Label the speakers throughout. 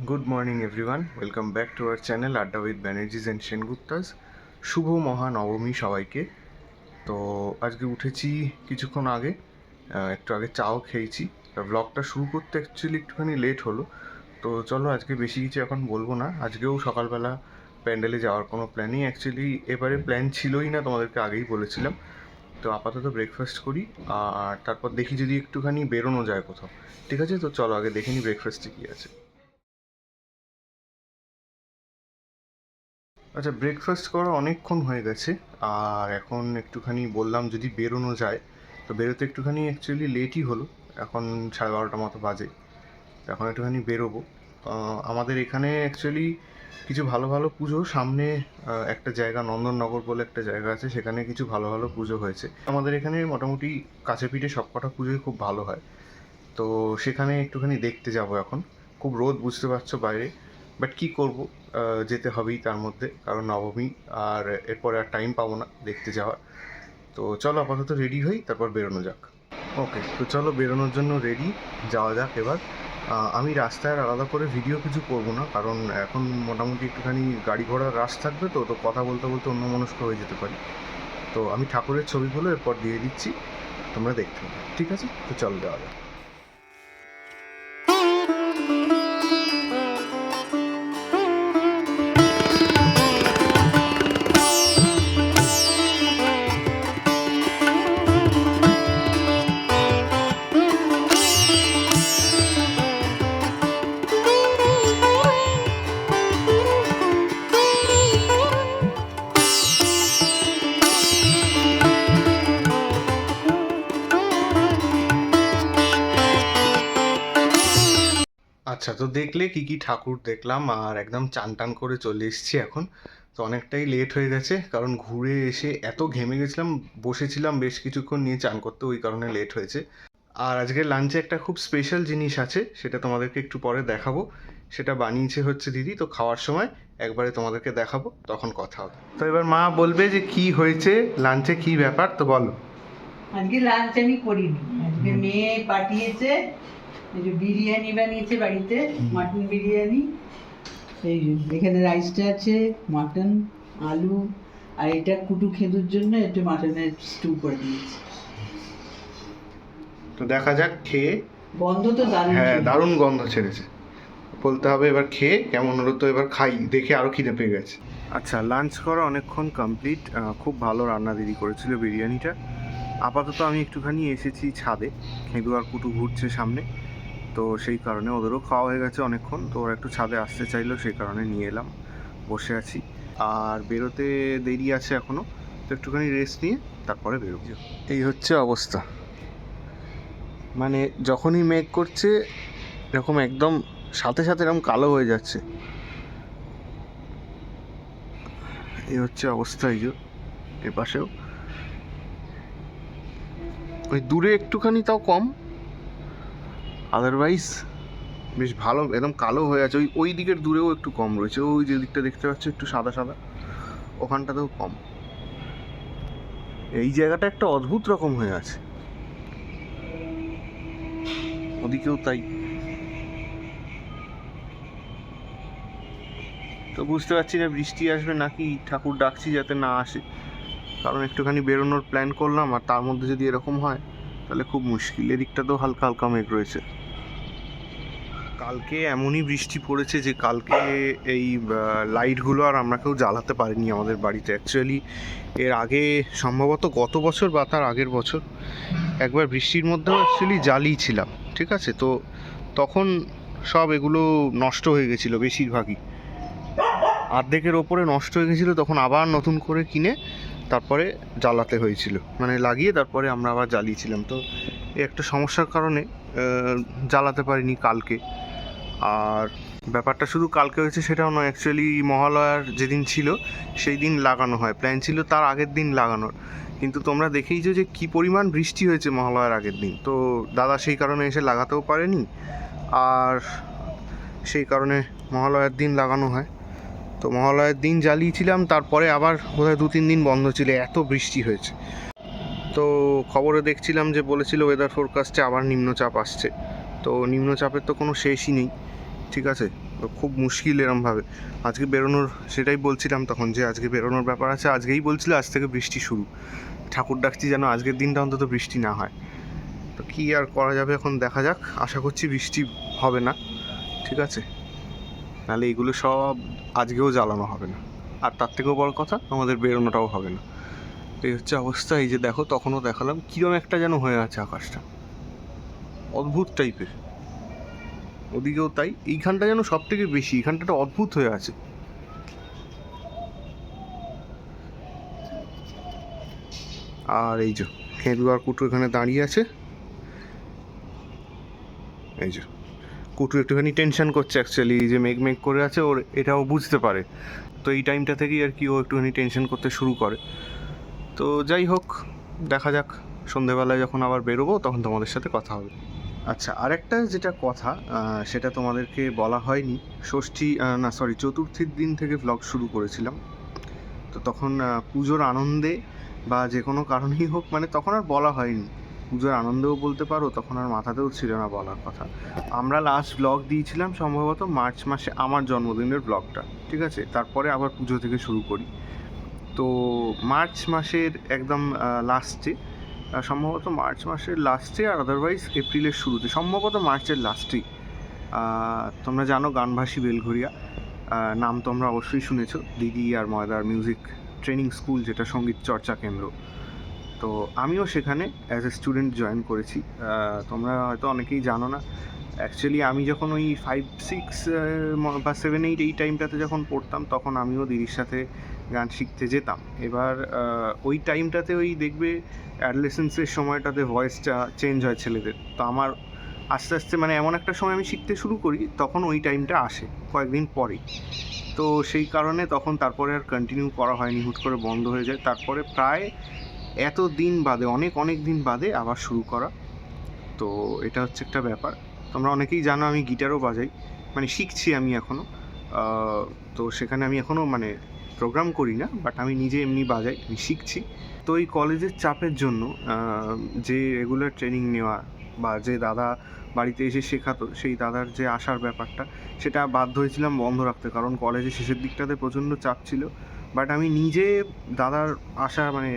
Speaker 1: Good morning everyone, welcome back to our channel আড্ডা with ব্যানার্জিস and সেনগুপ্তাস। শুভ মহানবমী সবাইকে। তো আজকে উঠেছি কিছুক্ষণ আগে, একটু আগে চাও খেয়েছি। ব্লগটা শুরু করতে অ্যাকচুয়ালি একটুখানি লেট হলো। তো চলো আজকে বেশি কিছু এখন বলবো না। আজকেও সকালবেলা প্যান্ডেলে যাওয়ার কোনো প্ল্যানই অ্যাকচুয়ালি এবারে প্ল্যান ছিলই না, তোমাদেরকে আগেই বলেছিলাম। তো আপাতত ব্রেকফাস্ট করি, আর তারপর দেখি যদি একটুখানি বেরোনো যায় কোথাও। ঠিক আছে, তো চলো আগে দেখে নিই ব্রেকফাস্টে কী আছে। আচ্ছা, ব্রেকফাস্ট করা অনেকক্ষণ হয়ে গেছে, আর এখন একটুখানি বললাম যদি বেরোনো যায়। তো বেরোতে একটুখানি অ্যাকচুয়ালি লেটই হলো, এখন 12:30 মতো বাজে। তো এখন একটুখানি বেরোবো। আমাদের এখানে অ্যাকচুয়ালি কিছু ভালো ভালো পুজো সামনে, একটা জায়গা নন্দননগর বলে একটা জায়গা আছে, সেখানে কিছু ভালো ভালো পুজো হয়েছে। আমাদের এখানে মোটামুটি কাছে পিঠে সব কটা পুজোই খুব ভালো হয়। তো সেখানে একটুখানি দেখতে যাব এখন। খুব রোদ, বুঝতে পারছো বাইরে, বাট কী করবো, যেতে হবেই তার মধ্যে, কারণ নবমী, আর এরপরে আর টাইম পাবো না দেখতে যাওয়ার। তো চলো আপাতত রেডি হই, তারপর বেরোনো যাক। ওকে, তো চলো বেরোনোর জন্য রেডি, যাওয়া যাক এবার। আমি রাস্তায় আর আলাদা করে ভিডিও কিছু করবো না, কারণ এখন মোটামুটি একটুখানি গাড়ি ঘোড়ার রাশ থাকবে, তো তো কথা বলতে বলতে অন্যমনস্ক হয়ে যেতে পারি। তো আমি ঠাকুরের ছবিগুলো এরপর দিয়ে দিচ্ছি, তোমরা দেখতে হবে, ঠিক আছে? তো চলো যাওয়া যাক। আচ্ছা, তো দেখলে কি কি ঠাকুর দেখলাম, আর একদম চান টান করে চলে এসেছি এখন। তো অনেকটাই লেট হয়ে গেছে, কারণ ঘুরে এসে এত ঘেমে গেছিলাম, বসেছিলাম বেশ কিছুক্ষণ নিয়ে চান করতে, ওই কারণে লেট হয়েছে। আর আজকে লাঞ্চে একটা খুব স্পেশাল জিনিস আছে, সেটা তোমাদেরকে একটু পরে দেখাবো। সেটা বানিয়েছে হচ্ছে দিদি, তো খাওয়ার সময় একবারে তোমাদেরকে দেখাবো, তখন কথা হবে। তো এবার মা বলবে যে কি হয়েছে লাঞ্চে, কি ব্যাপার, তো বলো।
Speaker 2: আজকে লাঞ্চ আমি করিনি, আজকে মেয়ে পাঠিয়েছে, এই যে বিরিয়ানি বানিয়েছে বাড়িতে, মাটন বিরিয়ানি। এই যে এখানে রাইসটা আছে, মাটন, আলু, আর এটা কুটু খেদুর জন্য একটু মাটনের স্টু করে দিয়েছি।
Speaker 1: তো দেখা যাক খেয়ে।
Speaker 2: গন্ধ তো দারুণ।
Speaker 1: হ্যাঁ, দারুণ গন্ধ ছেড়েছে। বলতে হবে এবার খেয়ে কেমন হলো, তো এবার খাই, দেখে আরও খিদে পেয়ে গেছে। আচ্ছা, লাঞ্চ করা অনেকক্ষণ কমপ্লিট। খুব ভালো রান্না দিদি করেছিল বিরিয়ানিটা। আপাতত আমি একটুখানি এসেছি ছাদে, খেঁদু আর কুটু ঘুরছে সামনে, তো সেই কারণে ওদেরও খাওয়া হয়ে গেছে অনেকক্ষণ, তো ওরা একটু ছাদে আসতে চাইলো, সেই কারণে নিয়ে এলাম, বসে আছি। আর বেরোতে দেরি আছে এখনও, তো একটুখানি রেস্ট নিয়ে তারপরে বেরোবো। এই হচ্ছে অবস্থা, মানে যখনই মেঘ করছে এরকম একদম সাথে সাথে এরকম কালো হয়ে যাচ্ছে। এই হচ্ছে অবস্থা। এই যে এপাশেও ওই দূরে একটুখানি তাও কম, আদারওয়াইজ বেশ ভালো, একদম কালো হয়ে আছে। ওই ওই দিকের দূরেও একটু কম রয়েছে, ওই যে দিকটা দেখতে পাচ্ছ একটু সাদা সাদা, ওখানটাতেও কম। এই জায়গাটা একটা অদ্ভুত রকম হয়ে আছে, ওদিকেও তাই। তো বুঝতে পারছি না বৃষ্টি আসবে নাকি, ঠাকুর ডাকছি যাতে না আসে, কারণ একটুখানি বেরোনোর প্ল্যান করলাম, আর তার মধ্যে যদি এরকম হয় তাহলে খুব মুশকিল। এদিকটাতেও হালকা হালকা মেঘ রয়েছে। কালকে এমনই বৃষ্টি পড়েছে যে কালকে এই লাইটগুলো আর আমরা কেউ জ্বালাতে পারিনি আমাদের বাড়িতে। অ্যাকচুয়ালি এর আগে সম্ভবত গত বছর বা তার আগের বছর একবার বৃষ্টির মধ্যেও অ্যাকচুয়ালি জ্বালিয়েছিলাম, ঠিক আছে? তো তখন সব এগুলো নষ্ট হয়ে গেছিলো, বেশিরভাগই অর্ধেকের ওপরে নষ্ট হয়ে গেছিলো। তখন আবার নতুন করে কিনে তারপরে জ্বালাতে হয়েছিল, মানে লাগিয়ে তারপরে আমরা আবার জ্বালিয়েছিলাম। তো এই একটা সমস্যার কারণে জ্বালাতে পারিনি কালকে। আর ব্যাপারটা শুধু কালকে হয়েছে সেটাও নয়, অ্যাকচুয়ালি মহালয়ার যেদিন ছিল সেই দিন লাগানো হয়, প্ল্যান ছিল তার আগের দিন লাগানোর, কিন্তু তোমরা দেখেইছো যে কী পরিমাণ বৃষ্টি হয়েছে মহালয়ার আগের দিন। তো দাদা সেই কারণে এসে লাগাতেও পারেনি, আর সেই কারণে মহালয়ার দিন লাগানো হয়। তো মহালয়ার দিন জ্বালিয়েছিলাম, তারপরে আবার বোধহয় 2-3 দিন বন্ধ ছিল, এত বৃষ্টি হয়েছে। তো খবরে দেখছিলাম যে বলেছিল ওয়েদার ফোরকাস্টে আবার নিম্নচাপ আসছে, তো নিম্নচাপের তো কোনো শেষই নেই, ঠিক আছে? তো খুব মুশকিল এরমভাবে আজকে বেরোনোর, সেটাই বলছিলাম তখন যে আজকে বেরোনোর ব্যাপার আছে। আজকেই বলছিল আজ থেকে বৃষ্টি শুরু, ঠাকুর ডাকছি যেন আজকের দিনটা অন্তত বৃষ্টি না হয়। তো কী আর করা যাবে, এখন দেখা যাক। আশা করছি বৃষ্টি হবে না, ঠিক আছে, নাহলে এগুলো সব আজকেও জ্বালানো হবে না, আর তার থেকেও বড় কথা আমাদের বেরোনোটাও হবে না। এই হচ্ছে অবস্থা। এই যে দেখো, তখনও দেখালাম কীরকম একটা যেন হয়ে আছে আকাশটা, অদ্ভুত টাইপের। ওদিকেও তাই, এইখানটা যেন সব থেকে বেশি, এইখানটাটা অদ্ভুত হয়ে আছে। আর এই যে খেঁদু আর কুটু এখানে দাঁড়িয়ে আছে। এই যে কুটু একটুখানি টেনশন করছে অ্যাকচুয়ালি, যে মেঘ মেঘ করে আছে, ওর এটাও বুঝতে পারে। তো এই টাইমটা থেকেই আর কি ও একটুখানি টেনশন করতে শুরু করে। তো যাই হোক, দেখা যাক, সন্ধেবেলায় যখন আবার বেরোবো তখন তোমাদের সাথে কথা হবে। আচ্ছা, আরেকটা যেটা কথা, সেটা তোমাদেরকে বলা হয়নি। ষষ্ঠী না সরি চতুর্থীর দিন থেকে ভ্লগ শুরু করেছিলাম। তো তখন পুজোর আনন্দে বা যে কোনো কারণেই হোক, মানে তখন আর বলা হয়নি। পুজোর আনন্দেও বলতে পারো, তখন আর মাথাতেও ছিল না বলার কথা। আমরা লাস্ট ব্লগ দিয়েছিলাম সম্ভবত মার্চ মাসে, আমার জন্মদিনের ব্লগটা, ঠিক আছে। তারপরে আবার পুজো থেকে শুরু করি। তো মার্চ মাসের একদম লাস্টে, সম্ভবত মার্চ মাসের লাস্টে, আর আদারওয়াইজ এপ্রিলের শুরুতে, সম্ভবত মার্চের লাস্টেই, তোমরা জানো গানভাসী বেলঘরিয়া, নাম তোমরা অবশ্যই শুনেছো, দিদি আর ময়দার মিউজিক ট্রেনিং স্কুল, যেটা সঙ্গীত চর্চা কেন্দ্র। তো আমিও সেখানে অ্যাজ এ স্টুডেন্ট জয়েন করেছি। তোমরা হয়তো অনেকেই জানো না, অ্যাকচুয়ালি আমি যখন ওই 5, 6 বা 7, 8 এই টাইমটাতে যখন পড়তাম, তখন আমিও দিদির সাথে গান শিখতে যেতাম। এবার ওই টাইমটাতে ওই দেখবে অ্যাডলেসেন্সের সময়টাতে ভয়েসটা চেঞ্জ হয় ছেলেদের। তো আমার আস্তে আস্তে মানে এমন একটা সময় আমি শিখতে শুরু করি, তখন ওই টাইমটা আসে কয়েকদিন পরেই। তো সেই কারণে তখন তারপরে আর কন্টিনিউ করা হয়নি, হুট করে বন্ধ হয়ে যায়। তারপরে প্রায় এত দিন বাদে, অনেক দিন বাদে আবার শুরু করা। তো এটা হচ্ছে একটা ব্যাপার। তোমরা অনেকেই জানো আমি গিটারও বাজাই, মানে শিখছি আমি এখনও। তো সেখানে আমি এখনও মানে প্রোগ্রাম করি না, বাট আমি নিজে এমনি বাজাই, আমি শিখছি। তো এই কলেজের চাপের জন্য যে রেগুলার ট্রেনিং নেওয়া বা যে দাদা বাড়িতে এসে শেখাতো, সেই দাদার যে আসার ব্যাপারটা, সেটা বাধ্য হয়েছিলাম বন্ধ রাখতে, কারণ কলেজের শেষের দিকটাতে প্রচণ্ড চাপ ছিল। বাট আমি নিজে দাদার আসা, মানে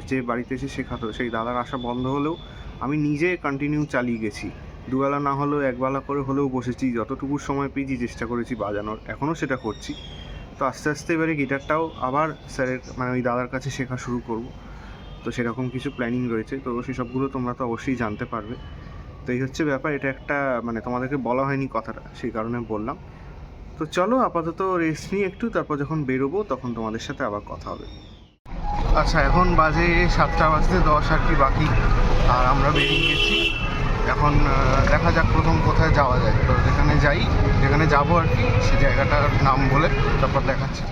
Speaker 1: যে বাড়িতে এসে শেখাতো সেই দাদার আসা বন্ধ হলেও আমি নিজে কন্টিনিউ চালিয়ে গেছি। দুবেলা না হলেও একবেলা করে হলেও বসেছি, যতটুকু সময় পেয়েছি চেষ্টা করেছি বাজানোর, এখনও সেটা করছি। তো আস্তে আস্তে এবারে গিটারটাও আবার স্যারের, মানে ওই দাদার কাছে শেখা শুরু করব। তো সেরকম কিছু প্ল্যানিং রয়েছে, তো সেসবগুলো তোমরা তো অবশ্যই জানতে পারবে। তো এই হচ্ছে ব্যাপার। এটা একটা মানে তোমাদেরকে বলা হয়নি কথাটা, সেই কারণে বললাম। তো চলো আপাতত রেস্ট নিই একটু, তারপর যখন বেরোবো তখন তোমাদের সাথে আবার কথা হবে। আচ্ছা, এখন বাজে 7টা বাজতে 10 আর কি বাকি, আর আমরা বেরিয়ে গেছি। এখন দেখা যাক প্রথম কোথায় যাওয়া যায়। তো যেখানে যাবো আর কি, সেই জায়গাটার নাম বলে তারপর দেখাচ্ছি।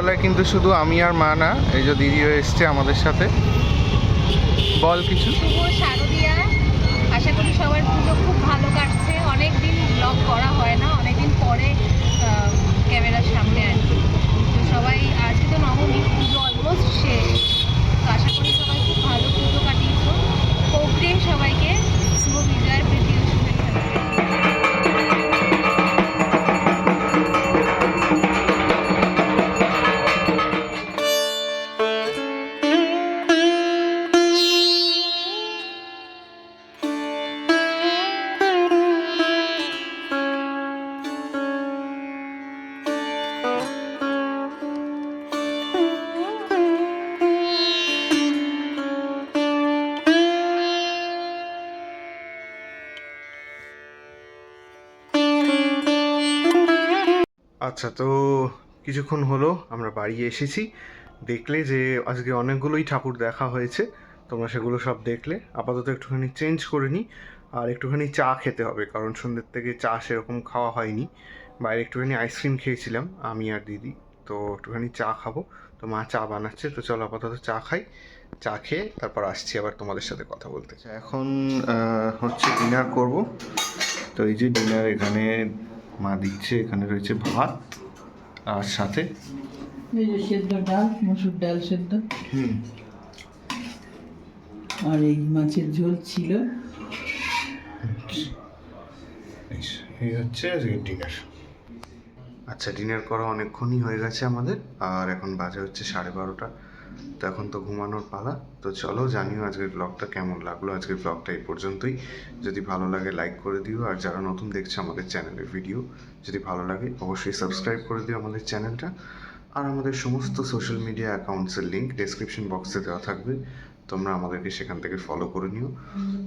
Speaker 1: দুপুরবেলায় কিন্তু শুধু আমি আর মা না, এই যে দিদিও এসছে আমাদের সাথে। বল কিছু।
Speaker 3: শুভ শারদিয়া, আশা করি সবার পুজো খুব ভালো কাটছে। অনেক দিন ব্লগ করা হয় না, অনেকদিন পরে ক্যামেরার সামনে আর কি। তো সবাই, আজকে তো নবমী, পুজো অলমোস্ট শেষ। তো আশা করি সবাই খুব ভালো পুজো কাটিয়েছ। অগ্রিম সবাইকে শুভ বিজয়ের প্রীতি ও শুভেচ্ছা।
Speaker 1: আচ্ছা, তো কিছুক্ষণ হলো আমরা বাড়ি এসেছি। দেখলে যে আজকে অনেকগুলোই ঠাকুর দেখা হয়েছে, তোমরা সেগুলো সব দেখলে। আপাতত একটুখানি চেঞ্জ করে নিই, আর একটুখানি চা খেতে হবে, কারণ সন্ধ্যের থেকে চা সেরকম খাওয়া হয়নি। বাইরে একটুখানি আইসক্রিম খেয়েছিলাম আমি আর দিদি, তো একটুখানি চা খাবো। তো মা চা বানাচ্ছে, তো চলো আপাতত চা খাই। চা খেয়ে তারপর আসছি আবার তোমাদের সাথে কথা বলতে। এখন হচ্ছে ডিনার করব। তো এই যে ডিনার এখানে মা দিচ্ছে, এখানে রয়েছে ভাত আর সাথে
Speaker 2: এই যে সেদ্ধ ডাল, মসুর ডাল সেদ্ধ, আর এই মাছের ঝোল ছিল।
Speaker 1: এই হচ্ছে আজকের ডিনার। আচ্ছা, ডিনার করা অনেকক্ষণই হয়ে গেছে আমাদের, আর এখন বাজে হচ্ছে 12:30। তো এখন তো ঘুমানোর পালা। তো চলো, জানিও আজকের ব্লগটা কেমন লাগলো। আজকের ব্লগটা এই পর্যন্তই। যদি ভালো লাগে লাইক করে দিও, আর যারা নতুন দেখছে আমাদের চ্যানেলের ভিডিও, যদি ভালো লাগে অবশ্যই সাবস্ক্রাইব করে দিও আমাদের চ্যানেলটা। আর আমাদের সমস্ত সোশ্যাল মিডিয়া অ্যাকাউন্টসের লিঙ্ক ডেসক্রিপশন বক্সে দেওয়া থাকবে, তোমরা আমাদেরকে সেখান থেকে ফলো করে নিও।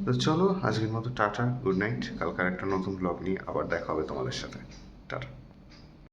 Speaker 1: তো চলো, আজকের মতো টাটা, গুড নাইট। কালকার একটা নতুন ব্লগ নিয়ে আবার দেখা হবে তোমাদের সাথে। টাটা।